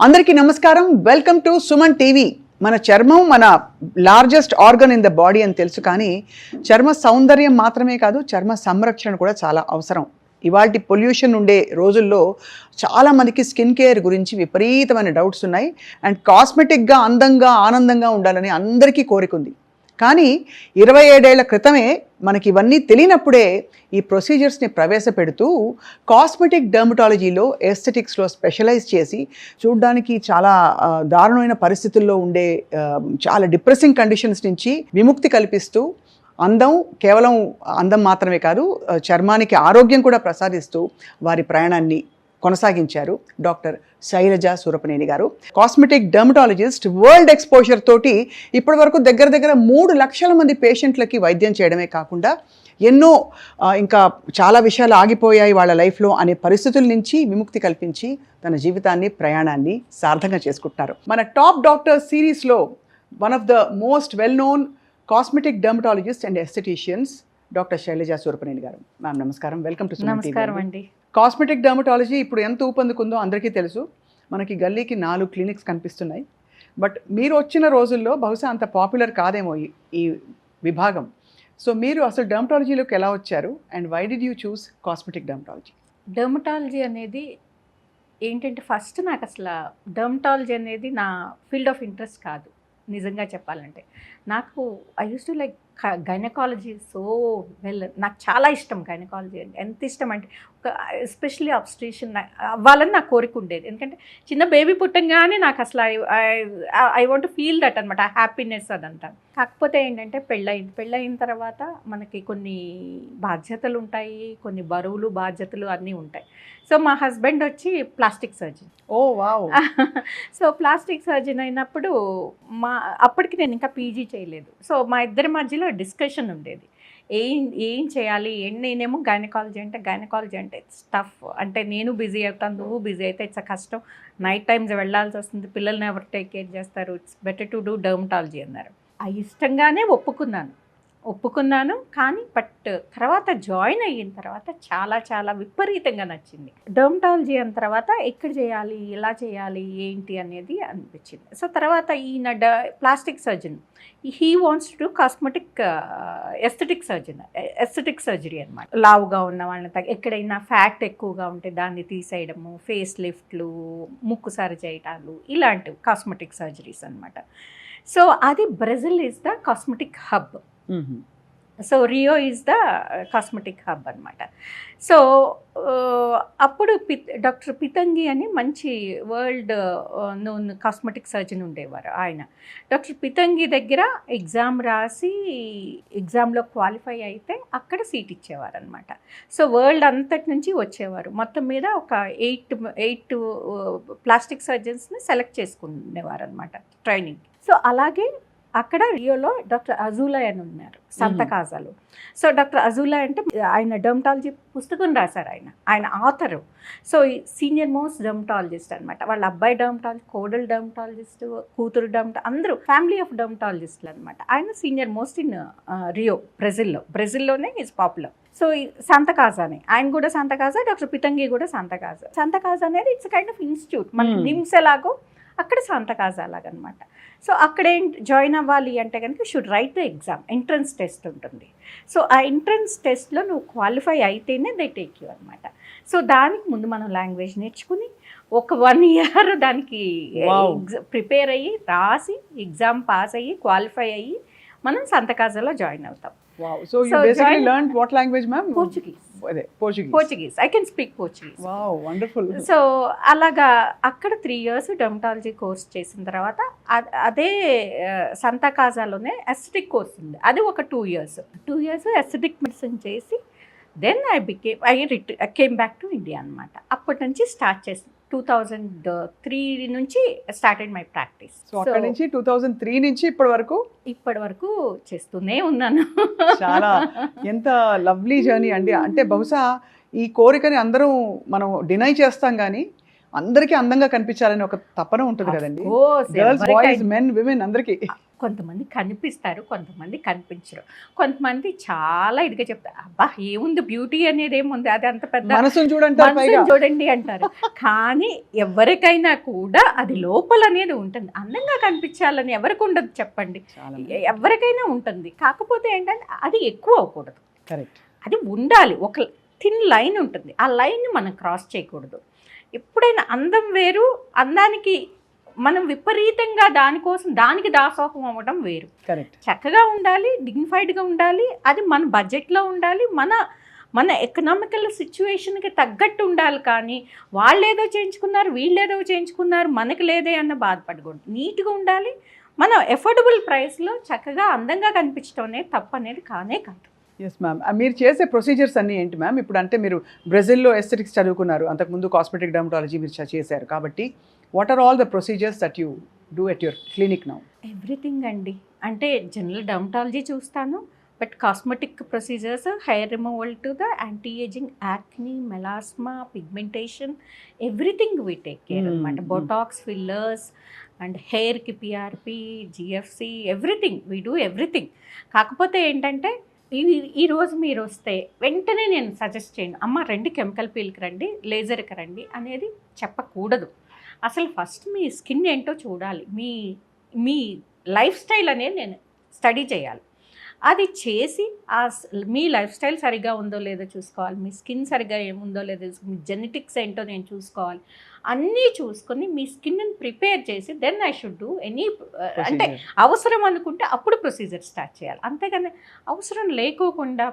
అందరికీ నమస్కారం. Welcome to Suman TV. మన చర్మం మన largest organ in the body అని తెలుసు, కానీ చర్మ సౌందర్యం మాత్రమే కాదు, చర్మ సంరక్షణ కూడా చాలా అవసరం. ఇవాల్టి పొల్యూషన్ ఉండే రోజుల్లో చాలామందికి స్కిన్ కేర్ గురించి విపరీతమైన డౌట్స్ ఉన్నాయి. అండ్ కాస్మెటిక్గా అందంగా ఆనందంగా ఉండాలని అందరికీ కోరిక ఉంది. కానీ 27 ఏళ్ల క్రితమే మనకి ఇవన్నీ తెలియనప్పుడే ఈ ప్రొసీజర్స్ని ప్రవేశపెడుతూ కాస్మెటిక్ డర్మటాలజీలో ఎస్థెటిక్స్లో స్పెషలైజ్ చేసి చూడ్డానికి చాలా దారుణమైన పరిస్థితుల్లో ఉండే చాలా డిప్రెసింగ్ కండిషన్స్ నుంచి విముక్తి కల్పిస్తూ అందం కేవలం అందం మాత్రమే కాదు, చర్మానికి ఆరోగ్యం కూడా ప్రసాదిస్తూ వారి ప్రయాణాన్ని కొనసాగించారు డాక్టర్ శైలజ సూరపనేని గారు. Cosmetic dermatologist. వరల్డ్ ఎక్స్పోజర్ తోటి ఇప్పటి వరకు దగ్గర 3 లక్షల మంది పేషెంట్లకి వైద్యం చేయడమే కాకుండా ఎన్నో ఇంకా చాలా విషయాలు ఆగిపోయాయి వాళ్ళ లైఫ్లో అనే పరిస్థితుల నుంచి విముక్తి కల్పించి తన జీవితాన్ని ప్రయాణాన్ని సార్థకంగా చేసుకుంటున్నారు. మన టాప్ డాక్టర్ సిరీస్లో one of the most well known cosmetic dermatologist and aestheticians doctor Shailaja Surapaneni గారు. మ్యామ్ నమస్కారం, వెల్కమ్ టు సుమన్ టీవీ. నమస్కారం అండి. కాస్మెటిక్ డర్మటాలజీ ఇప్పుడు ఎంత ఊపందుకుందో అందరికీ తెలుసు. మనకి గల్లీకి 4 క్లినిక్స్ కనిపిస్తున్నాయి. బట్ మీరు వచ్చిన రోజుల్లో బహుశా అంత పాపులర్ కాదేమో ఈ విభాగం. సో మీరు అసలు డర్మటాలజీలోకి ఎలా వచ్చారు and why did you choose cosmetic dermatology? Dermatology అనేది ఏంటంటే, ఫస్ట్ నాకు అసలు డర్మటాలజీ అనేది నా ఫీల్డ్ ఆఫ్ ఇంట్రెస్ట్ కాదు. నిజంగా చెప్పాలంటే నాకు I use to like gynaecology so well. నాకు చాలా ఇష్టం గైనకాలజీ అంటే. ఎంత ఇష్టం అంటే ఒక ఎస్పెషలీ అబ్స్ట్రిషన్ అవ్వాలని నాకు కోరిక ఉండేది. ఎందుకంటే చిన్న బేబీ పుట్టంగానే నాకు అసలు I want to feel that అనమాట, ఆ హ్యాపీనెస్ అదంతా. కాకపోతే ఏంటంటే పెళ్ళయిన తర్వాత మనకి కొన్ని బాధ్యతలు ఉంటాయి, కొన్ని బరువులు బాధ్యతలు అన్నీ ఉంటాయి. సో మా హస్బెండ్ వచ్చి ప్లాస్టిక్ సర్జన్. ఓ వావ్. సో ప్లాస్టిక్ సర్జన్ అయినప్పుడు అప్పటికి నేను ఇంకా పీజీ చేయలేదు. సో మా ఇద్దరి మధ్యలో డిస్కషన్ ఉండేది, ఏం చేయాలి. నేనేమో గైనకాలజీ అంటే స్టఫ్ అంటే నేను బిజీ అవుతాను, నువ్వు బిజీ అయితే ఇట్స్ కష్టం, నైట్ టైమ్స్ వెళ్ళాల్సి వస్తుంది, పిల్లల్ని ఎవరు టేక్ కేర్ చేస్తారు, it's better to do dermatology అన్నారు. ఇష్టంగానే ఒప్పుకున్నాను. కానీ బట్ తర్వాత జాయిన్ అయిన తర్వాత చాలా విపరీతంగా నచ్చింది డర్మటాలజీ. అన్న తర్వాత ఎక్కడ చేయాలి, ఎలా చేయాలి, ఏంటి అనేది అనిపించింది. సో తర్వాత ఈయన plastic surgeon, he wants to do cosmetic aesthetic surgery అనమాట. లావుగా ఉన్న వాళ్ళని ఎక్కడైనా ఫ్యాట్ ఎక్కువగా ఉంటే దాన్ని తీసేయడము, ఫేస్ లిఫ్ట్లు, ముక్కు సరి చేయటాలు, ఇలాంటివి కాస్మెటిక్ సర్జరీస్ అనమాట. సో అది Brazil is the cosmetic hub. So Rio is the cosmetic hub అనమాట. సో అప్పుడు డాక్టర్ పితంగి అని మంచి వరల్డ్ నోన్ కాస్మెటిక్ సర్జన్ ఉండేవారు ఆయన. డాక్టర్ పితంగి దగ్గర ఎగ్జామ్ రాసి ఎగ్జామ్లో క్వాలిఫై అయితే అక్కడ సీట్ ఇచ్చేవారు అనమాట. సో వరల్డ్ అంతటి నుంచి వచ్చేవారు. మొత్తం మీద ఒక 8 ప్లాస్టిక్ సర్జన్స్ని సెలెక్ట్ చేసుకునేవారు అనమాట ట్రైనింగ్. సో అలాగే అక్కడ రియోలో డాక్టర్ అజూలా అని ఉన్నారు, సంతకాజాలో. సో డాక్టర్ అజూలా అంటే ఆయన డర్మటాలజీ పుస్తకం రాశారు, ఆయన author. So senior most dermatologist అనమాట. వాళ్ళ అబ్బాయి కోడలు డర్మటాలజిస్ట్, కూతురు అందరూ ఫ్యామిలీ ఆఫ్ డర్మటాలజిస్టులు అనమాట. ఆయన సీనియర్ మోస్ట్ ఇన్ రియో, బ్రెజిల్లోనే ఈజ్ పాపులర్. సో సంతకాజానే, ఆయన కూడా సంతకాజా, డాక్టర్ పితంగి కూడా సంతకాజా అనేది ఇట్స్ కైండ్ ఆఫ్ ఇన్స్టిట్యూట్. మనకి నిమ్స్ ఎలాగో అక్కడ సంతకాజా అలాగనమాట. సో అక్కడ జాయిన్ అవ్వాలి అంటే కనుక should write the exam, entrance test ఉంటుంది. సో ఆ ఎంట్రన్స్ టెస్ట్లో నువ్వు క్వాలిఫై అయితేనే దే టేక్ యూ అనమాట. సో దానికి ముందు మనం లాంగ్వేజ్ నేర్చుకుని ఒక 1 year దానికి ప్రిపేర్ అయ్యి రాసి ఎగ్జామ్ పాస్ అయ్యి క్వాలిఫై అయ్యి మనం సంతకాజాలో జాయిన్ అవుతాం. Wow. So you basically learned what language, ma'am? Portuguese. I can speak Portuguese. Wow, wonderful. So అలాగా అక్కడ 3 years డర్మటాలజీ కోర్స్ చేసిన తర్వాత అదే సంతకాజాలోనే ఎస్థెటిక్ కోర్స్ ఉంది, అది ఒక 2 years ఎస్థెటిక్ మెడిసిన్ చేసి then I came back to India అనమాట. అప్పటి నుంచి స్టార్ట్ చేసి 2003 నుంచి స్టార్టెడ్ మై ప్రాక్టీస్. సో అక్కడ నుంచి 2003 నుంచి ఇప్పటి వరకు చేస్తూనే ఉన్నాను. చాలా ఎంత లవ్లీ జర్నీ అండి. అంటే బహుశా ఈ కోరికని అందరం మనం డినై చేస్తాం, కానీ అందరికీ అందంగా కనిపించాలని ఒక తపన ఉంటుంది కదండి. గర్ల్స్, బాయ్స్, మెన్, విమెన్ అందరికీ. కొంతమంది కనిపిస్తారు, కొంతమంది కనిపించరు. కొంతమంది చాలా ఇదిగా చెప్తారు, అబ్బా ఏముంది బ్యూటీ అనేది ఏముంది, అది అంత పెద్ద మనసుని చూడంటారు పైగా. మనసుని చూడండి అంటారు. కానీ ఎవరికైనా కూడా అది లోపల అనేది ఉంటుంది. అందంగా కనిపించాలని ఎవరికి ఉండదు చెప్పండి, ఎవరికైనా ఉంటుంది. కాకపోతే ఏంటంటే అది ఎక్కువ అవ్వకూడదు, కరెక్ట్, అది ఉండాలి. ఒక థిన్ లైన్ ఉంటుంది, ఆ లైన్ని మనం క్రాస్ చేయకూడదు. ఎప్పుడైనా అందం వేరు, అందానికి మనం విపరీతంగా దానికి దాసోహం అవ్వడం వేరు. కరెక్ట్, చక్కగా ఉండాలి, డిగ్నిఫైడ్గా ఉండాలి, అది మన బడ్జెట్లో ఉండాలి, మన ఎకనామికల్ సిచ్యువేషన్కి తగ్గట్టు ఉండాలి. కానీ వాళ్ళేదో చేయించుకున్నారు, వీళ్ళేదో చేయించుకున్నారు, మనకి లేదే అన్న బాధపడకూడదు. నీట్గా ఉండాలి, మనం ఎఫోర్డబుల్ ప్రైస్లో చక్కగా అందంగా కనిపించడం అనేది తప్పు అనేది కానే కాదు. Yes ma'am. మీరు చేసే ప్రొసీజర్స్ అన్నీ ఏంటి మ్యామ్? ఇప్పుడు అంటే మీరు బ్రెజిల్లో ఎస్థెటిక్స్ చదువుకున్నారు, అంతకుముందు కాస్మెటిక్ డర్మటాలజీ మీరు చేశారు కాబట్టి what are all the procedures that you do at your clinic now? Everything అండి. అంటే జనరల్ డర్మటాలజీ చూస్తాను, but cosmetic procedures, hair removal to the anti ageing, acne, melasma, pigmentation, everything we take care అనమాట. Botox, fillers and హెయిర్కి PRP, GFC, everything we do everything. కాకపోతే ఏంటంటే ఈరోజు మీరు వస్తే వెంటనే నేను సజెస్ట్ చేయను, అమ్మ రండి కెమికల్ పీల్కి రండి, లేజర్కి రండి అనేది చెప్పకూడదు. అసలు ఫస్ట్ మీ స్కిన్ ఏంటో చూడాలి, మీ లైఫ్ స్టైల్ అనేది నేను స్టడీ చేయాలి. అది చేసి మీ లైఫ్ స్టైల్ సరిగ్గా ఉందో లేదో చూసుకోవాలి, మీ స్కిన్ సరిగ్గా ఏముందో లేదో, మీ జెనెటిక్స్ ఏంటో నేను చూసుకోవాలి. అన్నీ చూసుకొని మీ స్కిన్ని ప్రిపేర్ చేసి then I should do any, అంటే అవసరం అనుకుంటే అప్పుడు ప్రొసీజర్ స్టార్ట్ చేయాలి. అంతేగాని అవసరం లేకోకుండా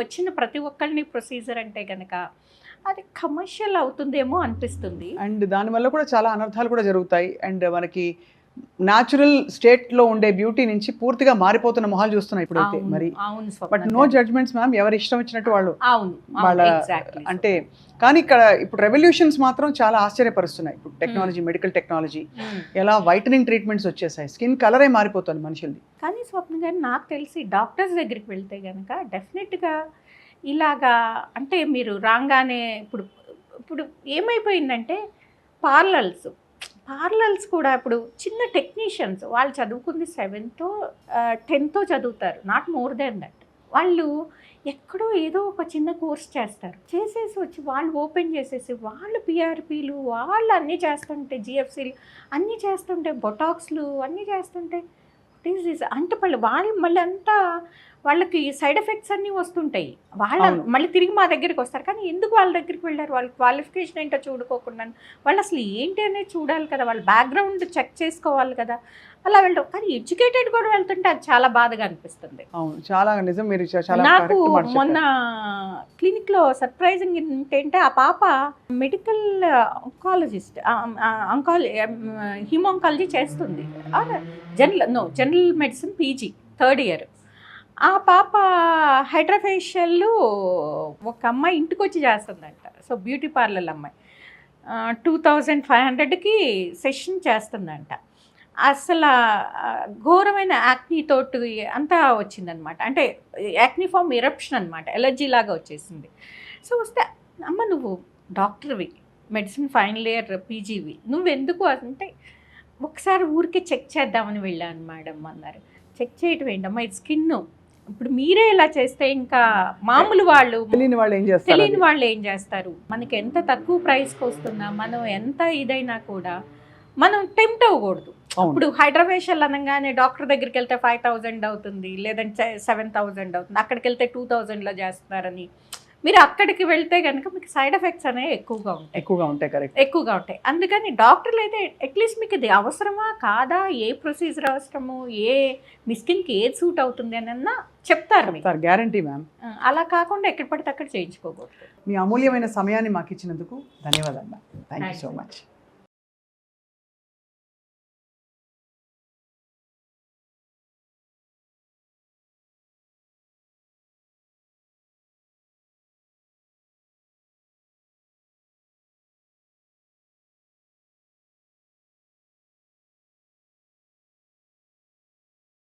వచ్చిన ప్రతి ఒక్కళ్ళని ప్రొసీజర్ అంటే కనుక అది కమర్షియల్ అవుతుందేమో అనిపిస్తుంది. అండ్ దానివల్ల కూడా చాలా అనర్థాలు కూడా జరుగుతాయి. అండ్ మనకి న్యాచురల్ స్టేట్లో ఉండే బ్యూటీ నుంచి పూర్తిగా మారిపోతున్న మొహాలు చూస్తున్నాయి ఇప్పుడైతే. మరి బట్ నో జడ్జ్మెంట్స్ మ్యామ్, ఎవరి ఇష్టం వచ్చినట్టు వాళ్ళు వాళ్ళ అంటే. కానీ ఇక్కడ ఇప్పుడు రెవల్యూషన్స్ మాత్రం చాలా ఆశ్చర్యపరుస్తున్నాయి. ఇప్పుడు టెక్నాలజీ, మెడికల్ టెక్నాలజీ, ఎలా వైటనింగ్ ట్రీట్మెంట్స్ వచ్చేసాయి, స్కిన్ కలరే మారిపోతుంది మనుషుల్ని. కానీ స్వప్న గారు నాకు తెలిసి డాక్టర్స్ దగ్గరికి వెళ్తే కనుక డెఫినెట్గా ఇలాగా, అంటే మీరు రాగానే ఇప్పుడు ఏమైపోయిందంటే పార్లర్స్ కూడా ఇప్పుడు చిన్న టెక్నీషియన్స్ వాళ్ళు చదువుకుంది 7th 10th చదువుతారు, నాట్ మోర్ దెన్ దట్. వాళ్ళు ఎక్కడో ఏదో ఒక చిన్న కోర్స్ చేసేసి వచ్చి వాళ్ళు ఓపెన్ చేసేసి వాళ్ళు పిఆర్పీలు వాళ్ళు అన్నీ చేస్తుంటే, జిఎఫ్సీలు అన్నీ చేస్తుంటే, బొటాక్స్లు అన్నీ చేస్తుంటే అంటే వాళ్ళు మళ్ళీ అంతా వాళ్ళకి సైడ్ ఎఫెక్ట్స్ అన్నీ వస్తుంటాయి. మళ్ళీ తిరిగి మా దగ్గరికి వస్తారు. కానీ ఎందుకు వాళ్ళ దగ్గరికి వెళ్ళారు? వాళ్ళ క్వాలిఫికేషన్ ఏంటో చూడుకోకుండా వాళ్ళు అసలు ఏంటి అనేది చూడాలి కదా, వాళ్ళ బ్యాక్గ్రౌండ్ చెక్ చేసుకోవాలి కదా, అలా వెళ్ళడం. కానీ ఎడ్యుకేటెడ్ కూడా వెళ్తుంటే అది చాలా బాధగా అనిపిస్తుంది. చాలా నిజం. మీరు నాకు మొన్న క్లినిక్లో సర్ప్రైజింగ్ ఏంటంటే ఆ పాప మెడికల్ ఆంకాలజిస్ట్, హిమాంకాలజీ చేస్తుంది, general medicine PG 3rd year. ఆ పాప హైడ్రాఫేషియల్ ఒక అమ్మాయి ఇంటికి వచ్చి చేస్తుందంట. సో బ్యూటీ పార్లర్ అమ్మాయి 2500కి సెషన్ చేస్తుందంట. అసలు ఘోరమైన యాక్నీ తోటి అంతా వచ్చిందనమాట. అంటే యాక్నీ ఫామ్ ఎరప్షన్ అనమాట, ఎలర్జీ లాగా వచ్చేసింది. సో వస్తే అమ్మ నువ్వు డాక్టర్వి, మెడిసిన్ ఫైనల్ ఇయర్ పీజీవి, నువ్వెందుకు అంటే ఒకసారి ఊరికే చెక్ చేద్దామని వెళ్ళాను మేడం అన్నారు. చెక్ చేయటం ఏంటమ్మా, ఇది స్కిన్, ఇప్పుడు మీరే ఇలా చేస్తే ఇంకా మామూలు తెలియని వాళ్ళు ఏం చేస్తారు? మనకి ఎంత తక్కువ ప్రైస్కి వస్తున్నా, మనం ఎంత ఇదైనా కూడా మనం టెంప్ట్ అవ్వకూడదు. ఇప్పుడు హైడ్రాఫేషియల్ అనగానే డాక్టర్ దగ్గరికి వెళ్తే 5000 అవుతుంది, లేదంటే 7000 అవుతుంది, అక్కడికి వెళ్తే 2000లో చేస్తున్నారని మీరు అక్కడికి వెళ్తే కనుక మీకు సైడ్ ఎఫెక్ట్స్ అనేవి ఎక్కువగా ఉంటాయి. అందుకని డాక్టర్లు అయితే అట్లీస్ట్ మీకు ఇది అవసరమా కాదా, ఏ ప్రొసీజర్ అవసరము, మీ స్కిన్కి ఏది సూట్ అవుతుంది అని చెప్తారు, గ్యారంటీ మ్యామ్. అలా కాకుండా ఎక్కడ పడితే అక్కడ చేయించుకోకూడదు. మీ అమూల్యమైన సమయాన్ని మాకు ఇచ్చినందుకు ధన్యవాదాలు ma'am. Thank you so much.